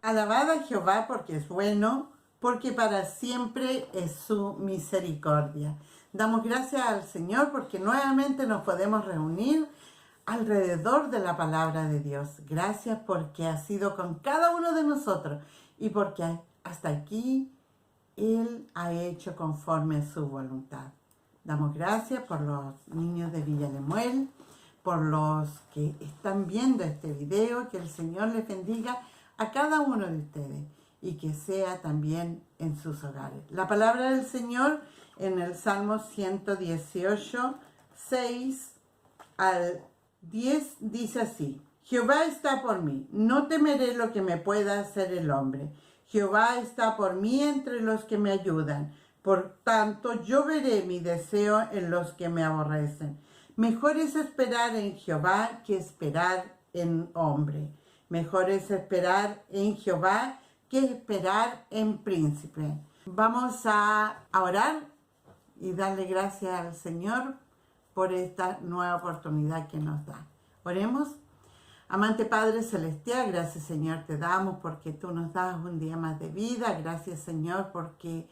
Alabad a Jehová porque es bueno, porque para siempre es su misericordia. Damos gracias al Señor porque nuevamente nos podemos reunir alrededor de la palabra de Dios. Gracias porque ha sido con cada uno de nosotros y porque hasta aquí Él ha hecho conforme a su voluntad. Damos gracias por los niños de Villa Lemuel, por los que están viendo este video, que el Señor les bendiga a cada uno de ustedes y que sea también en sus hogares. La palabra del Señor en el Salmo 118, 6 al 10 dice así: Jehová está por mí, no temeré lo que me pueda hacer el hombre. Jehová está por mí entre los que me ayudan. Por tanto, yo veré mi deseo en los que me aborrecen. Mejor es esperar en Jehová que esperar en hombre. Mejor es esperar en Jehová que esperar en príncipe. Vamos a orar y darle gracias al Señor por esta nueva oportunidad que nos da. Oremos. Amante Padre Celestial, gracias Señor te damos porque tú nos das un día más de vida. Gracias Señor porque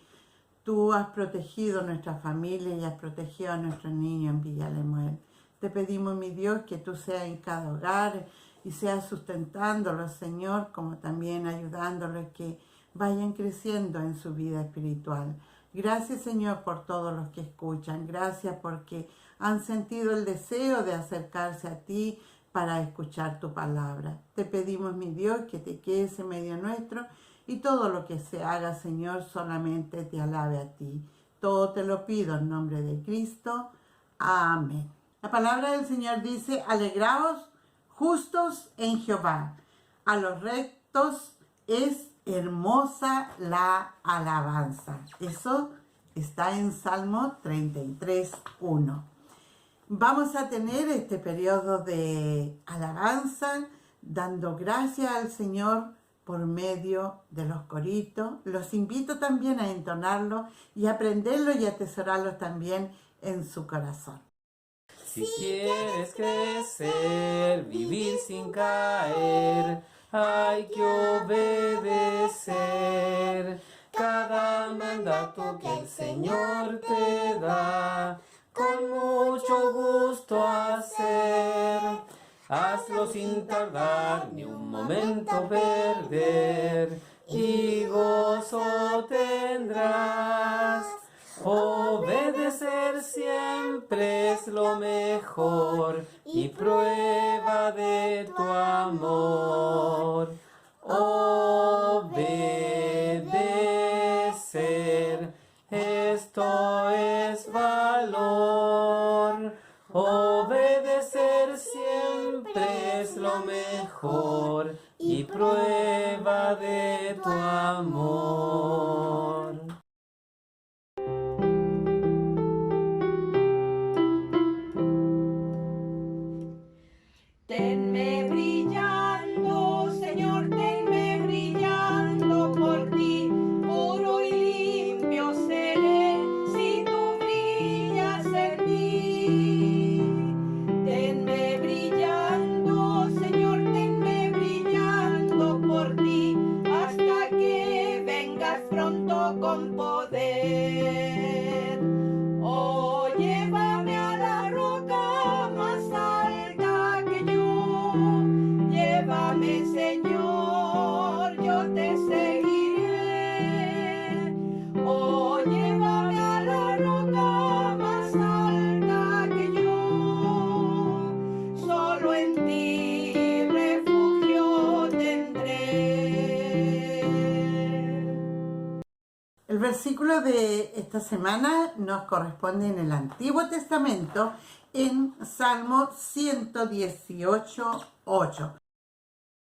tú has protegido nuestra familia y has protegido a nuestros niños en Villa Lemuel. Te pedimos, mi Dios, que tú seas en cada hogar y seas sustentándolos, Señor, como también ayudándolos que vayan creciendo en su vida espiritual. Gracias, Señor, por todos los que escuchan. Gracias porque han sentido el deseo de acercarse a ti para escuchar tu palabra. Te pedimos, mi Dios, que te quedes en medio nuestro y todo lo que se haga, Señor, solamente te alabe a ti. Todo te lo pido en nombre de Cristo. Amén. La palabra del Señor dice: alegraos justos en Jehová. A los rectos es hermosa la alabanza. Eso está en Salmo 33, 1. Vamos a tener este periodo de alabanza, dando gracias al Señor por medio de los coritos. Los invito también a entonarlo y aprenderlo y atesorarlo también en su corazón. Si quieres crecer, vivir sin caer, hay que obedecer cada mandato que el Señor te da. Con mucho gusto hacer, hazlo sin tardar ni un momento perder, y gozo tendrás. Obedecer siempre es lo mejor y prueba de tu amor. Obedecer, esto es valor. Obedecer siempre es lo mejor y prueba de tu amor. Tenme brillando, Señor, tenme brillando por ti, puro y limpio seré si tú brillas en mí. Tenme brillando, Señor, tenme brillando por ti, hasta que vengas pronto con poder. Oh, llévame a la roca más alta que yo. Llévame, Señor, yo te seguiré. Oh, llévame a la roca más alta que yo. Solo en ti refugio tendré. El versículo de esta semana nos corresponde en el Antiguo Testamento, en Salmo 118, 8.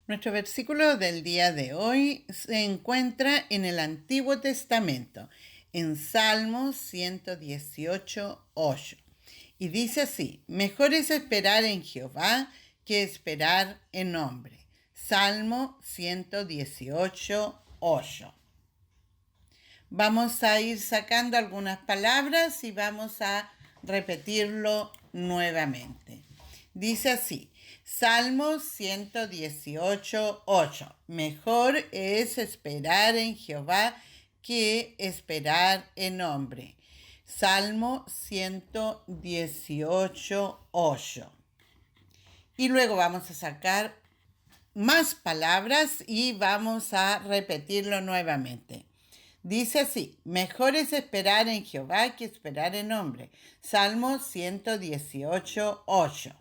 Nuestro versículo del día de hoy se encuentra en el Antiguo Testamento, en Salmo 118, 8. Y dice así: mejor es esperar en Jehová que esperar en hombre. Salmo 118, 8. Vamos a ir sacando algunas palabras y vamos a repetirlo nuevamente. Dice así, Salmo 118:8. Mejor es esperar en Jehová que esperar en hombre. Salmo 118:8. Y luego vamos a sacar más palabras y vamos a repetirlo nuevamente. Dice así, mejor es esperar en Jehová que esperar en hombre. Salmo 118:8.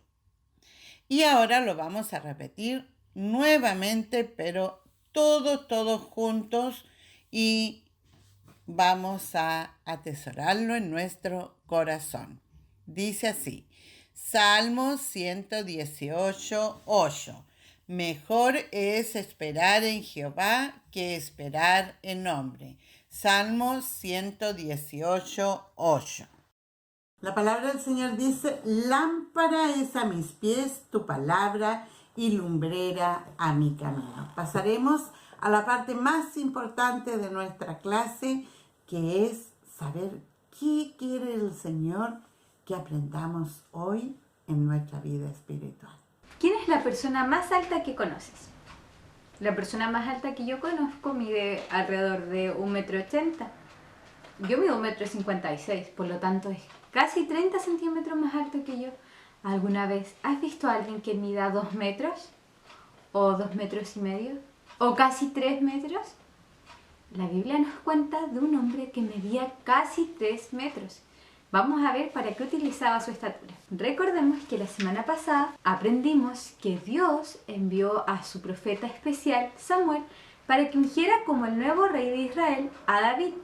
Y ahora lo vamos a repetir nuevamente, pero todos juntos, y vamos a atesorarlo en nuestro corazón. Dice así, Salmo 118:8. Mejor es esperar en Jehová que esperar en hombre. Salmo 118:8. La palabra del Señor dice, lámpara es a mis pies tu palabra y lumbrera a mi camino. Pasaremos a la parte más importante de nuestra clase, que es saber qué quiere el Señor que aprendamos hoy en nuestra vida espiritual. ¿Quién es la persona más alta que conoces? La persona más alta que yo conozco mide alrededor de 1,80 m. Yo mido 1,56 m, por lo tanto es casi 30 centímetros más alto que yo. ¿Alguna vez has visto a alguien que mida 2 metros? ¿O 2,5 metros? ¿O casi 3 metros? La Biblia nos cuenta de un hombre que medía casi 3 metros. Vamos a ver para qué utilizaba su estatura. Recordemos que la semana pasada aprendimos que Dios envió a su profeta especial, Samuel, para que ungiera como el nuevo rey de Israel a David,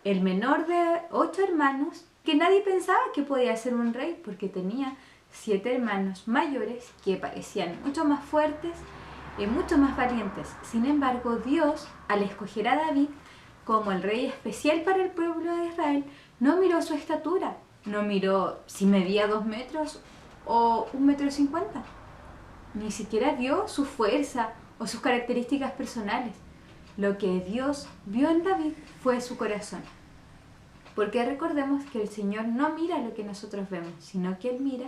el menor de 8 hermanos, que nadie pensaba que podía ser un rey porque tenía 7 hermanos mayores que parecían mucho más fuertes y mucho más valientes. Sin embargo, Dios, al escoger a David como el rey especial para el pueblo de Israel, no miró su estatura, no miró si medía 2 metros o 1,50 m. Ni siquiera vio su fuerza o sus características personales. Lo que Dios vio en David fue su corazón. Porque recordemos que el Señor no mira lo que nosotros vemos, sino que Él mira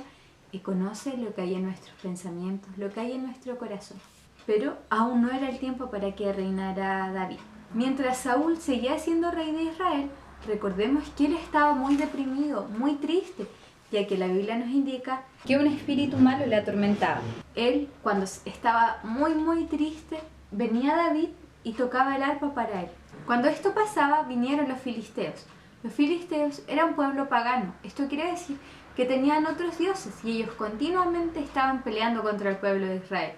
y conoce lo que hay en nuestros pensamientos, lo que hay en nuestro corazón. Pero aún no era el tiempo para que reinara David. Mientras Saúl seguía siendo rey de Israel, recordemos que él estaba muy deprimido, muy triste, ya que la Biblia nos indica que un espíritu malo le atormentaba. Él, cuando estaba muy triste, venía David y tocaba el arpa para él. Cuando esto pasaba, vinieron los filisteos. Los filisteos eran un pueblo pagano. Esto quiere decir que tenían otros dioses y ellos continuamente estaban peleando contra el pueblo de Israel.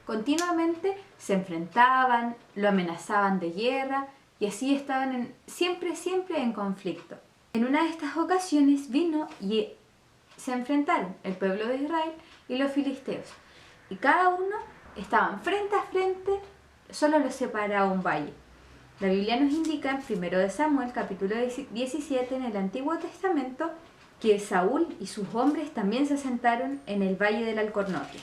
Continuamente se enfrentaban, lo amenazaban de guerra y así estaban siempre en conflicto. En una de estas ocasiones vino y se enfrentaron el pueblo de Israel y los filisteos. Y cada uno estaban frente a frente, solo los separaba un valle. La Biblia nos indica en 1 de Samuel, capítulo 17, en el Antiguo Testamento, que Saúl y sus hombres también se sentaron en el valle del Alcornoque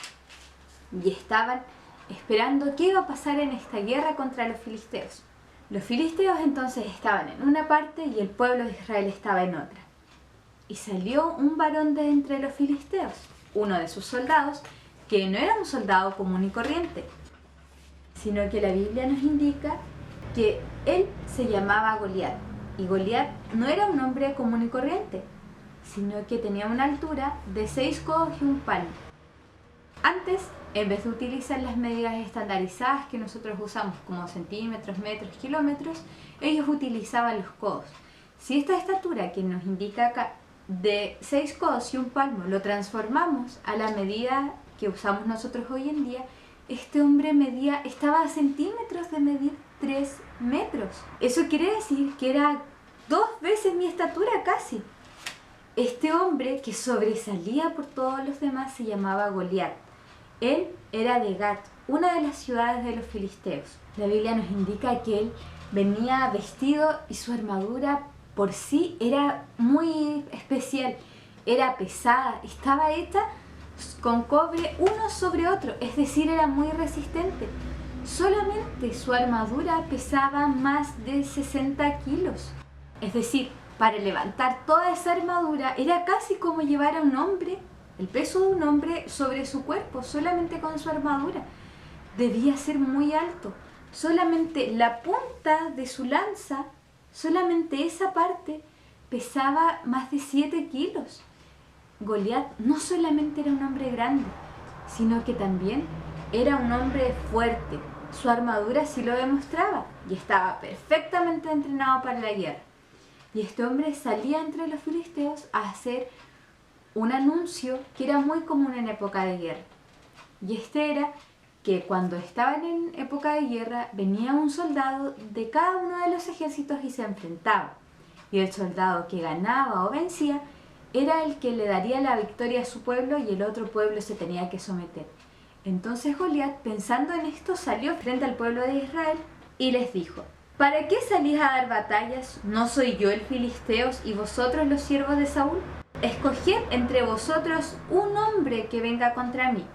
y estaban esperando qué iba a pasar en esta guerra contra los filisteos. Los filisteos entonces estaban en una parte y el pueblo de Israel estaba en otra. Y salió un varón de entre los filisteos, uno de sus soldados, que no era un soldado común y corriente, sino que la Biblia nos indica que él se llamaba Goliat. Y Goliat no era un hombre común y corriente, sino que tenía una altura de 6 codos y un palmo. Antes, en vez de utilizar las medidas estandarizadas que nosotros usamos como centímetros, metros, kilómetros, ellos utilizaban los codos. Si esta estatura que nos indica acá de 6 codos y un palmo lo transformamos a la medida que usamos nosotros hoy en día, este hombre estaba a centímetros de medir 3 metros. Eso quiere decir que era 2 veces mi estatura casi. Este hombre que sobresalía por todos los demás se llamaba Goliat. Él era de Gat, una de las ciudades de los filisteos. La Biblia nos indica que él venía vestido y su armadura por sí era muy especial, era pesada, estaba hecha con cobre uno sobre otro, es decir, era muy resistente. Solamente su armadura pesaba más de 60 kilos. Es decir, para levantar toda esa armadura era casi como llevar a un hombre el peso de un hombre sobre su cuerpo, solamente con su armadura. Debía ser muy alto. Solamente la punta de su lanza, solamente esa parte, pesaba más de 7 kilos. Goliat no solamente era un hombre grande, sino que también era un hombre fuerte. Su armadura sí lo demostraba y estaba perfectamente entrenado para la guerra. Y este hombre salía entre los filisteos a hacer un anuncio que era muy común en época de guerra. Y este era que cuando estaban en época de guerra venía un soldado de cada uno de los ejércitos y se enfrentaba. Y el soldado que ganaba o vencía era el que le daría la victoria a su pueblo y el otro pueblo se tenía que someter. Entonces Goliat, pensando en esto, salió frente al pueblo de Israel y les dijo: ¿Para qué salís a dar batallas? ¿No soy yo el filisteos y vosotros los siervos de Saúl? Escoged entre vosotros un hombre que venga contra mí.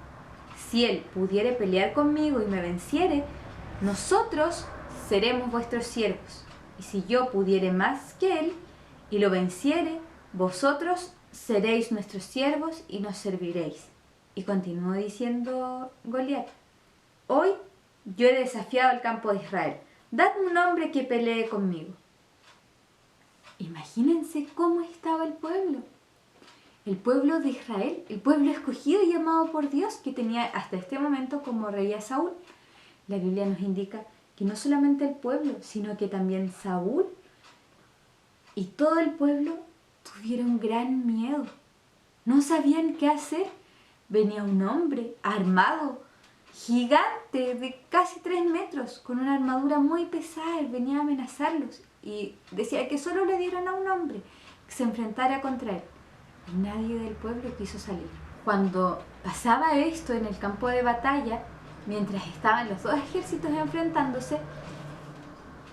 Si él pudiere pelear conmigo y me venciere, nosotros seremos vuestros siervos. Y si yo pudiere más que él y lo venciere, vosotros seréis nuestros siervos y nos serviréis. Y continuó diciendo Goliat: Hoy yo he desafiado al campo de Israel. Dadme un hombre que pelee conmigo. Imagínense cómo estaba el pueblo. El pueblo de Israel, el pueblo escogido y amado por Dios, que tenía hasta este momento como rey a Saúl. La Biblia nos indica que no solamente el pueblo, sino que también Saúl y todo el pueblo tuvieron gran miedo. No sabían qué hacer. Venía un hombre armado, gigante, de casi 3 metros, con una armadura muy pesada. Él venía a amenazarlos y decía que solo le dieran a un hombre que se enfrentara contra él. Y nadie del pueblo quiso salir. Cuando pasaba esto en el campo de batalla, mientras estaban los dos ejércitos enfrentándose,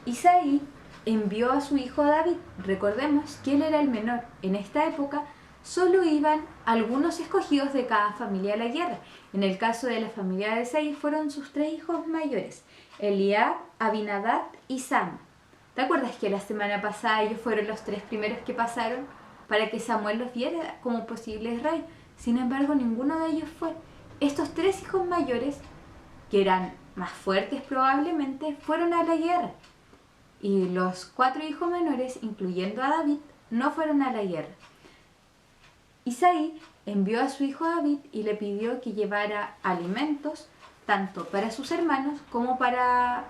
Isaí envió a su hijo David. Recordemos que él era el menor. En esta época solo iban algunos escogidos de cada familia a la guerra. En el caso de la familia de Isaí fueron sus 3 hijos mayores: Eliab, Abinadab y Sama. ¿Te acuerdas que la semana pasada ellos fueron los 3 primeros que pasaron para que Samuel los viera como posibles reyes? Sin embargo, ninguno de ellos fue. Estos 3 hijos mayores, que eran más fuertes probablemente, fueron a la guerra. Y los 4 hijos menores, incluyendo a David, no fueron a la guerra. Isaí envió a su hijo David y le pidió que llevara alimentos tanto para sus hermanos como para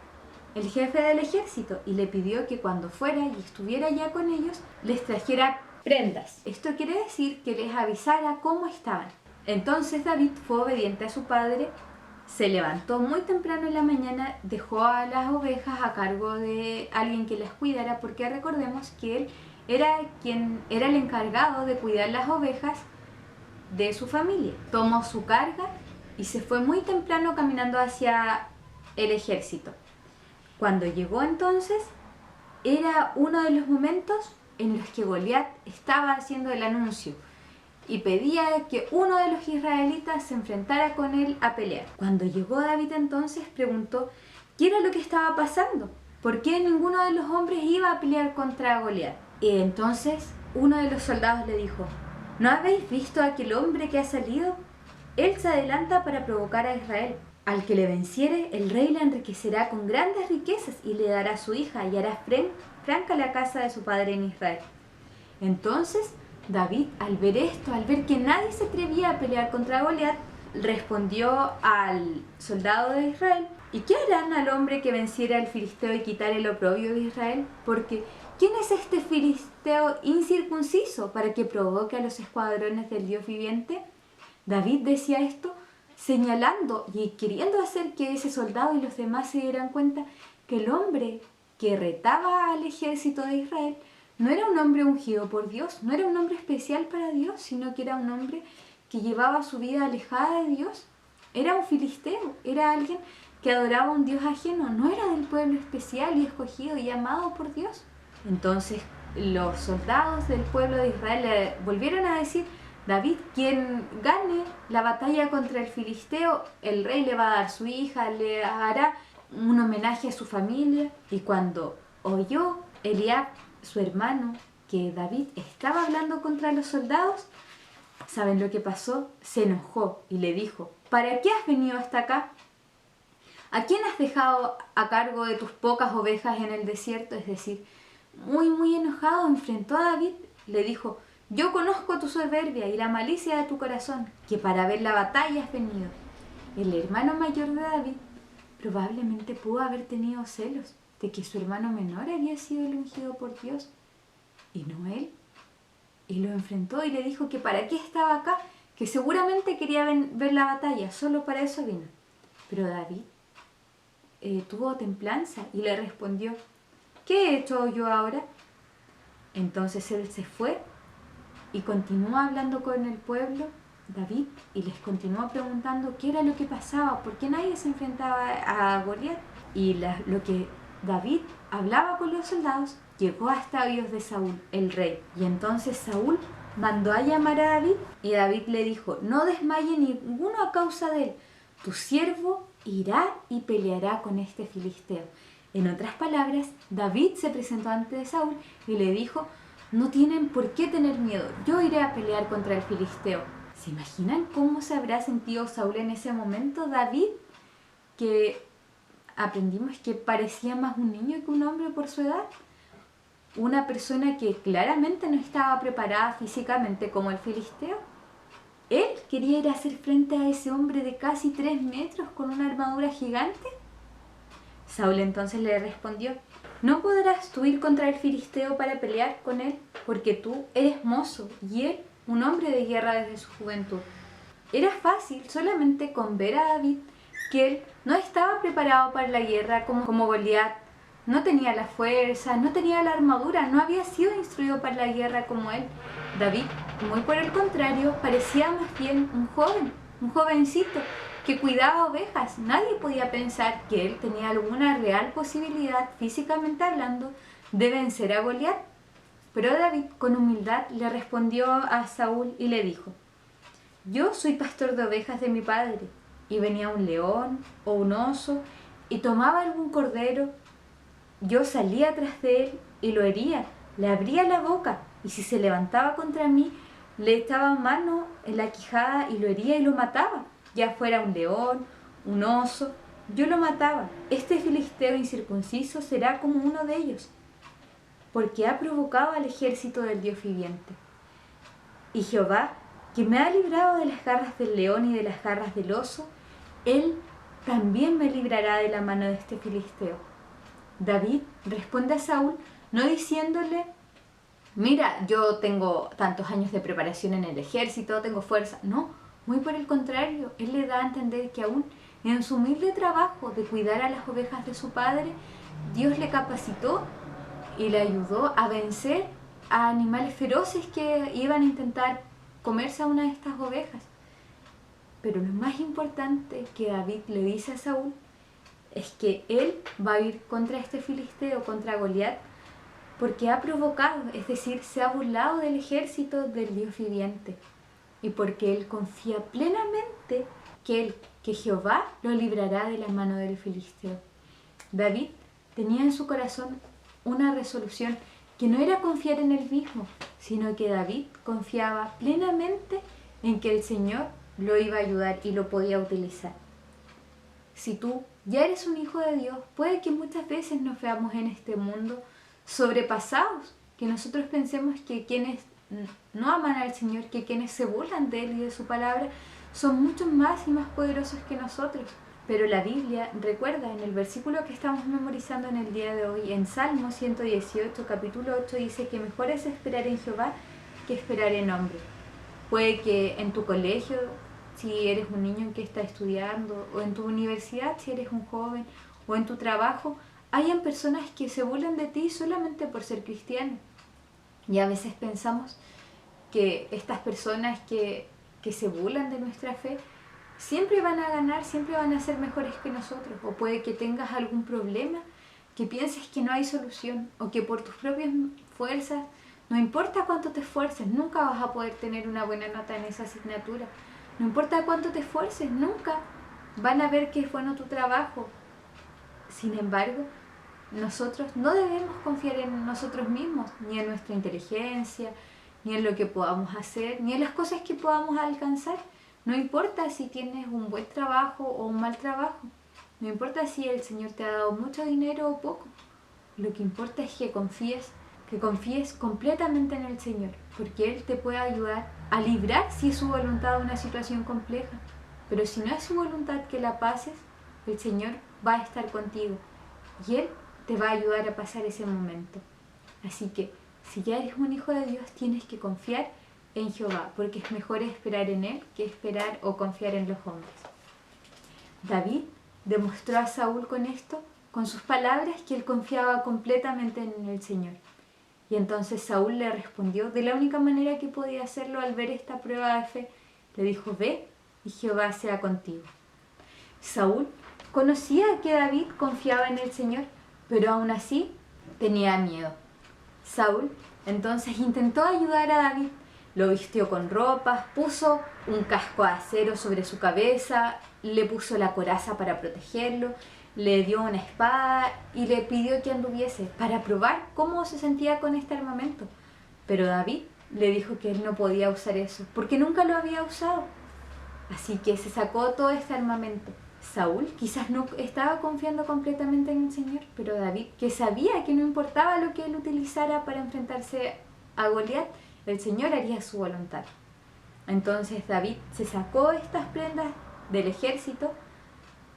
el jefe del ejército, y le pidió que cuando fuera y estuviera ya con ellos les trajera prendas. Esto quiere decir que les avisara cómo estaban. Entonces David fue obediente a su padre, se levantó muy temprano en la mañana, dejó a las ovejas a cargo de alguien que las cuidara, porque recordemos que él era quien era el encargado de cuidar las ovejas de su familia. Tomó su carga y se fue muy temprano caminando hacia el ejército. Cuando llegó entonces, era uno de los momentos en los que Goliat estaba haciendo el anuncio y pedía que uno de los israelitas se enfrentara con él a pelear. Cuando llegó David entonces preguntó qué era lo que estaba pasando, por qué ninguno de los hombres iba a pelear contra Goliat. Y entonces uno de los soldados le dijo: ¿no habéis visto a aquel hombre que ha salido? Él se adelanta para provocar a Israel. Al que le venciere, el rey le enriquecerá con grandes riquezas y le dará a su hija y hará franca la casa de su padre en Israel. Entonces David, al ver esto, al ver que nadie se atrevía a pelear contra Goliat, respondió al soldado de Israel: ¿y qué harán al hombre que venciera al filisteo y quitara el oprobio de Israel? Porque ¿quién es este filisteo incircunciso para que provoque a los escuadrones del Dios viviente? David decía esto señalando y queriendo hacer que ese soldado y los demás se dieran cuenta que el hombre que retaba al ejército de Israel no era un hombre ungido por Dios, no era un hombre especial para Dios, sino que era un hombre que llevaba su vida alejada de Dios. Era un filisteo, era alguien que adoraba a un Dios ajeno, no era del pueblo especial y escogido y amado por Dios. Entonces los soldados del pueblo de Israel le volvieron a decir: David, quien gane la batalla contra el filisteo, el rey le va a dar su hija, le hará un homenaje a su familia. Y cuando oyó Eliab, su hermano, que David estaba hablando contra los soldados, ¿Saben lo que pasó? Se enojó y le dijo, ¿para qué has venido hasta acá? ¿A quién has dejado a cargo de tus pocas ovejas en el desierto? Es decir, muy enojado, enfrentó a David, le dijo, yo conozco tu soberbia y la malicia de tu corazón, que para ver la batalla has venido. El hermano mayor de David probablemente pudo haber tenido celos de que su hermano menor había sido el ungido por Dios y no él. Y lo enfrentó y le dijo que para qué estaba acá, que seguramente quería ver la batalla, solo para eso vino. Pero David tuvo templanza y le respondió, ¿qué he hecho yo ahora? Entonces él se fue y continuó hablando con el pueblo, David, y les continuó preguntando qué era lo que pasaba, por qué nadie se enfrentaba a Goliat. Y lo que David hablaba con los soldados llegó hasta oídos de Saúl, el rey. Y entonces Saúl mandó a llamar a David y David le dijo, no desmaye ninguno a causa de él, tu siervo irá y peleará con este filisteo. En otras palabras, David se presentó ante Saúl y le dijo, no tienen por qué tener miedo, yo iré a pelear contra el filisteo. ¿Se imaginan cómo se habrá sentido Saúl en ese momento? David, que aprendimos que parecía más un niño que un hombre por su edad. Una persona que claramente no estaba preparada físicamente como el filisteo. Él quería ir a hacer frente a ese hombre de casi 3 metros con una armadura gigante. Saúl entonces le respondió, no podrás tú ir contra el filisteo para pelear con él, porque tú eres mozo y él un hombre de guerra desde su juventud. Era fácil solamente con ver a David que él no estaba preparado para la guerra como Goliat, no tenía la fuerza, no tenía la armadura, no había sido instruido para la guerra como él. David, muy por el contrario, parecía más bien un jovencito que cuidaba ovejas. Nadie podía pensar que él tenía alguna real posibilidad, físicamente hablando, de vencer a Goliat. Pero David, con humildad, le respondió a Saúl y le dijo, yo soy pastor de ovejas de mi padre, y venía un león o un oso y tomaba algún cordero, yo salía tras de él y lo hería, le abría la boca, y si se levantaba contra mí, le echaba mano en la quijada y lo hería y lo mataba, ya fuera un león, un oso, yo lo mataba. Este filisteo incircunciso será como uno de ellos, porque ha provocado al ejército del Dios viviente. Y Jehová, que me ha librado de las garras del león y de las garras del oso, él también me librará de la mano de este filisteo. David responde a Saúl, no diciéndole, mira, yo tengo tantos años de preparación en el ejército, tengo fuerza. No, muy por el contrario, él le da a entender que aún en su humilde trabajo de cuidar a las ovejas de su padre, Dios le capacitó y le ayudó a vencer a animales feroces que iban a intentar comerse a una de estas ovejas. Pero lo más importante que David le dice a Saúl es que él va a ir contra este filisteo, contra Goliat, porque ha provocado, es decir, se ha burlado del ejército del Dios viviente, y porque él confía plenamente que Jehová lo librará de la mano del filisteo. David tenía en su corazón una resolución que no era confiar en él mismo, sino que David confiaba plenamente en que el Señor lo iba a ayudar y lo podía utilizar. Si tú ya eres un hijo de Dios, puede que muchas veces nos veamos en este mundo sobrepasados, que nosotros pensemos que quienes no aman al Señor, que quienes se burlan de Él y de su palabra, son mucho más y más poderosos que nosotros. Pero la Biblia, recuerda, en el versículo que estamos memorizando en el día de hoy, en Salmo 118, capítulo 8, dice que mejor es esperar en Jehová que esperar en hombre. Puede que en tu colegio, si eres un niño que está estudiando, o en tu universidad, si eres un joven, o en tu trabajo, hayan personas que se burlan de ti solamente por ser cristiano. Y a veces pensamos que estas personas que se burlan de nuestra fe siempre van a ganar, siempre van a ser mejores que nosotros. O puede que tengas algún problema, que pienses que no hay solución, o que por tus propias fuerzas, no importa cuánto te esfuerces, nunca vas a poder tener una buena nota en esa asignatura. No importa cuánto te esfuerces, nunca van a ver que es bueno tu trabajo. Sin embargo, nosotros no debemos confiar en nosotros mismos, ni en nuestra inteligencia, ni en lo que podamos hacer, ni en las cosas que podamos alcanzar. No importa si tienes un buen trabajo o un mal trabajo. No importa si el Señor te ha dado mucho dinero o poco. Lo que importa es que confíes completamente en el Señor, porque Él te puede ayudar a librar, si es su voluntad, de una situación compleja. Pero si no es su voluntad que la pases, el Señor va a estar contigo y Él te va a ayudar a pasar ese momento. Así que, si ya eres un hijo de Dios, tienes que confiar en Jehová, porque es mejor esperar en Él que esperar o confiar en los hombres. David demostró a Saúl con esto, con sus palabras, que él confiaba completamente en el Señor. Y entonces Saúl le respondió de la única manera que podía hacerlo al ver esta prueba de fe. Le dijo: ve y Jehová sea contigo. Saúl conocía que David confiaba en el Señor, pero aún así tenía miedo. Saúl entonces intentó ayudar a David. Lo vistió con ropas, puso un casco de acero sobre su cabeza, le puso la coraza para protegerlo, le dio una espada y le pidió que anduviese para probar cómo se sentía con este armamento. Pero David le dijo que él no podía usar eso, porque nunca lo había usado. Así que se sacó todo este armamento. Saúl quizás no estaba confiando completamente en el Señor, pero David, que sabía que no importaba lo que él utilizara para enfrentarse a Goliat, el Señor haría su voluntad. Entonces David se sacó estas prendas del ejército,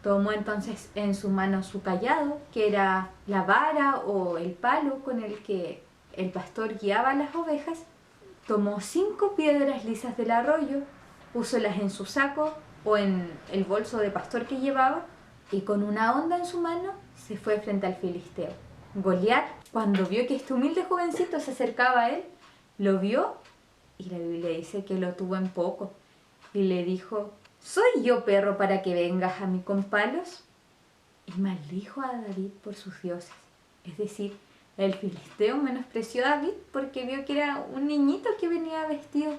tomó entonces en su mano su cayado, que era la vara o el palo con el que el pastor guiaba a las ovejas, tomó 5 piedras lisas del arroyo, púsolas en su saco o en el bolso de pastor que llevaba, y con una honda en su mano se fue frente al filisteo. Goliat, cuando vio que este humilde jovencito se acercaba a él, lo vio y la Biblia dice que lo tuvo en poco y le dijo: ¿soy yo perro para que vengas a mí con palos? Y maldijo a David por sus dioses. Es decir, el filisteo menospreció a David porque vio que era un niñito que venía vestido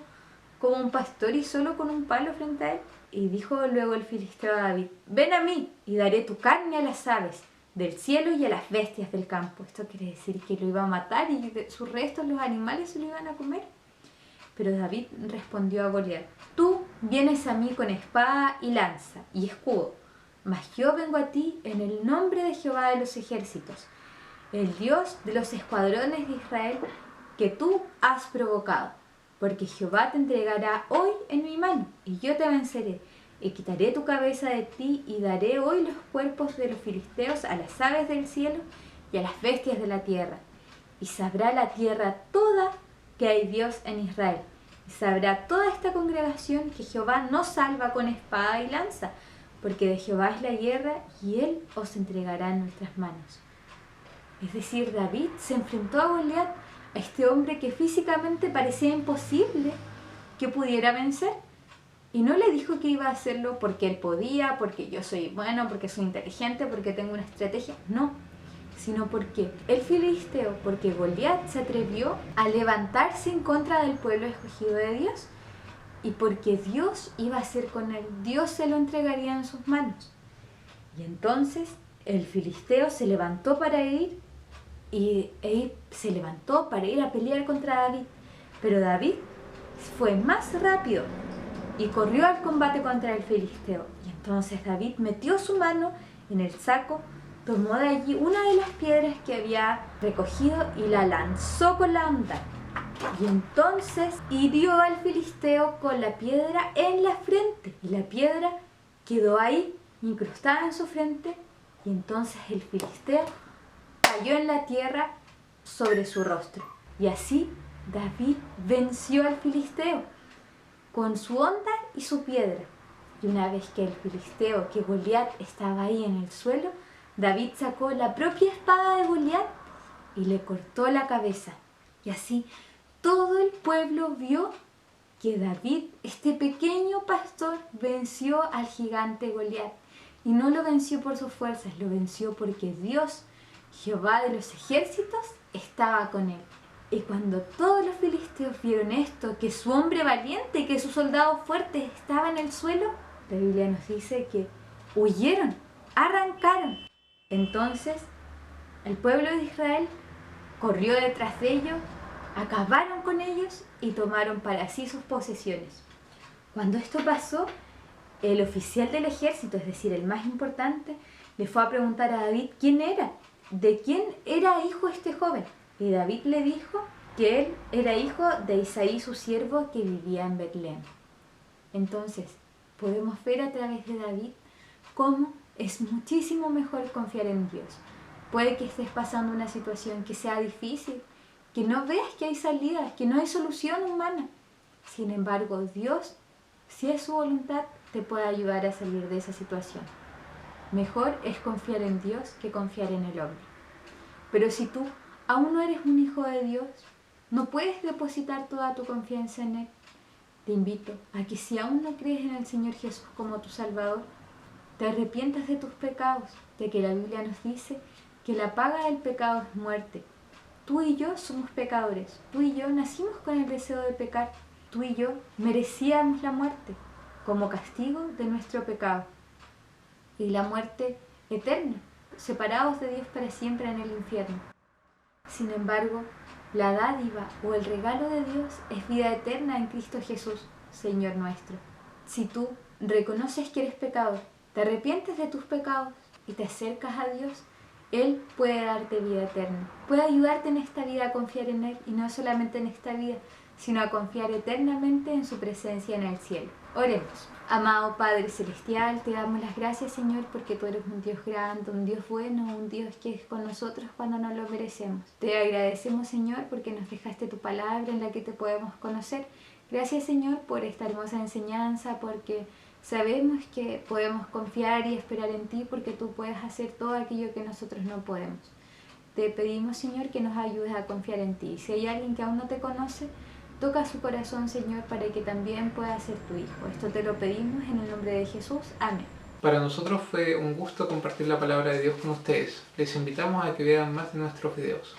como un pastor y solo con un palo frente a él. Y dijo luego el filisteo a David: ven a mí y daré tu carne a las aves del cielo y a las bestias del campo. Esto quiere decir que lo iba a matar y de sus restos los animales se lo iban a comer. Pero David respondió a Goliat: tú vienes a mí con espada y lanza y escudo, mas yo vengo a ti en el nombre de Jehová de los ejércitos, el Dios de los escuadrones de Israel, que tú has provocado. Porque Jehová te entregará hoy en mi mano, y yo te venceré, y quitaré tu cabeza de ti, y daré hoy los cuerpos de los filisteos a las aves del cielo y a las bestias de la tierra. Y sabrá la tierra toda que hay Dios en Israel, y sabrá toda esta congregación que Jehová no salva con espada y lanza, porque de Jehová es la guerra, y él os entregará en nuestras manos. Es decir, David se enfrentó a Goliat, a este hombre que físicamente parecía imposible que pudiera vencer. Y no le dijo que iba a hacerlo porque él podía, porque yo soy bueno, porque soy inteligente, porque tengo una estrategia. No, sino porque el filisteo, porque Goliat se atrevió a levantarse en contra del pueblo escogido de Dios. Y porque Dios iba a ser con él, Dios se lo entregaría en sus manos. Y entonces el filisteo se levantó para ir se levantó para ir a pelear contra David, pero David fue más rápido y corrió al combate contra el filisteo. Y entonces David metió su mano en el saco, tomó de allí una de las piedras que había recogido y la lanzó con la honda. Y entonces hirió al filisteo con la piedra en la frente, y la piedra quedó ahí incrustada en su frente, y entonces el filisteo cayó en la tierra sobre su rostro. Y así David venció al filisteo con su honda y su piedra. Y una vez que el filisteo, que Goliat, estaba ahí en el suelo, David sacó la propia espada de Goliat y le cortó la cabeza. Y así todo el pueblo vio que David, este pequeño pastor, venció al gigante Goliat. Y no lo venció por sus fuerzas, lo venció porque Dios, Jehová de los ejércitos, estaba con él. Y cuando todos los filisteos vieron esto, que su hombre valiente, que su soldado fuerte estaba en el suelo, la Biblia nos dice que huyeron, arrancaron. Entonces el pueblo de Israel corrió detrás de ellos acabaron con ellos y tomaron para sí sus posesiones. Cuando esto pasó, el oficial del ejército, es decir, el más importante, le fue a preguntar a David quién era, de quién era hijo este joven. Y David le dijo que él era hijo de Isaí, su siervo, que vivía en Betlén. Entonces, podemos ver a través de David cómo es muchísimo mejor confiar en Dios. Puede que estés pasando una situación que sea difícil, que no veas que hay salida, que no hay solución humana. Sin embargo, Dios, si es su voluntad, te puede ayudar a salir de esa situación. Mejor es confiar en Dios que confiar en el hombre. Pero si tú aún no eres un hijo de Dios, no puedes depositar toda tu confianza en Él. Te invito a que si aún no crees en el Señor Jesús como tu Salvador, te arrepientas de tus pecados, de que la Biblia nos dice que la paga del pecado es muerte. Tú y yo somos pecadores, tú y yo nacimos con el deseo de pecar, tú y yo merecíamos la muerte como castigo de nuestro pecado y la muerte eterna, separados de Dios para siempre en el infierno. Sin embargo, la dádiva o el regalo de Dios es vida eterna en Cristo Jesús, Señor nuestro. Si tú reconoces que eres pecador, te arrepientes de tus pecados y te acercas a Dios, Él puede darte vida eterna. Puede ayudarte en esta vida a confiar en Él y no solamente en esta vida, sino a confiar eternamente en su presencia en el cielo. Oremos. Amado Padre Celestial, te damos las gracias, Señor, porque tú eres un Dios grande, un Dios bueno, un Dios que es con nosotros cuando no lo merecemos. Te agradecemos, Señor, porque nos dejaste tu palabra en la que te podemos conocer. Gracias, Señor, por esta hermosa enseñanza, porque sabemos que podemos confiar y esperar en ti, porque tú puedes hacer todo aquello que nosotros no podemos. Te pedimos, Señor, que nos ayudes a confiar en ti. Si hay alguien que aún no te conoce, toca su corazón, Señor, para que también pueda ser tu hijo. Esto te lo pedimos en el nombre de Jesús. Amén. Para nosotros fue un gusto compartir la palabra de Dios con ustedes. Les invitamos a que vean más de nuestros videos.